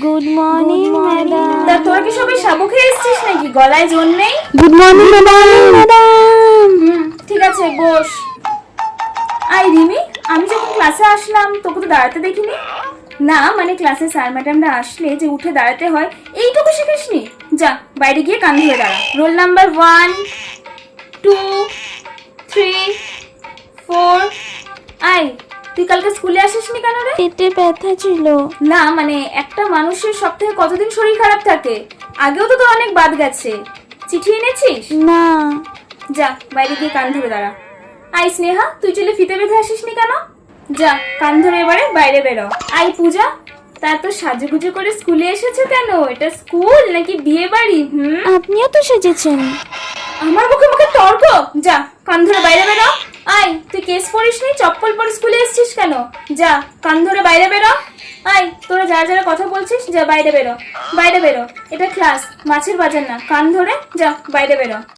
Good morning madam. তা তোরা কি সবাই সাবু খেয়ে এসেছিস নাকি? গলায় জোর নেই? Good morning madam. ঠিক আছে, বস। আই রিমি, আমি যখন ক্লাসে আসলাম তোকে তো দাঁড়াতে দেখিনি। না মানে ক্লাসে স্যার ম্যাডামরা আসলে যে উঠে দাঁড়াতে হয় এইটুকু শিখিসনি? যা বাইরে গিয়ে কান ধরে দাঁড়া। Roll number 1 2 3 4। আই, তুই কালকে স্কুলে আসিসনি কেন রে? পেটে ব্যথা ছিল। না মানে একটা মানুষের সপ্তাহে কতদিন শরীর খারাপ থাকে? আগেও তো তোর অনেক বাদ গেছে। চিঠি এনেছিস? না। যা বাইরে গিয়ে কান ধরে দাঁড়া। আই স্নেহা, তুই চুলে ফিতে বেঁধে আসিসনি কেন? যা কান ধরে এবারে বাইরে বেরো। আই পূজা, তা তো সাজুগুজু করে স্কুলে এসেছো কেন? এটা স্কুল নাকি বিয়ে বাড়ি? আপনিও তো সেজেছেন। আমার মুখে মুখে তর্ক। যা কান ধরে বাইরে বেরো। আই, তুই কেস পড়িসনি? চপ্পল পরে স্কুলে এসেছিস কেন? যা কান ধরে বাইরে বেরো। আই, তোরা যারা যারা কথা বলছিস যা বাইরে বেরো, বাইরে বেরো। এটা ক্লাস, মাছের বাজার না। কান ধরে যা বাইরে বেরো।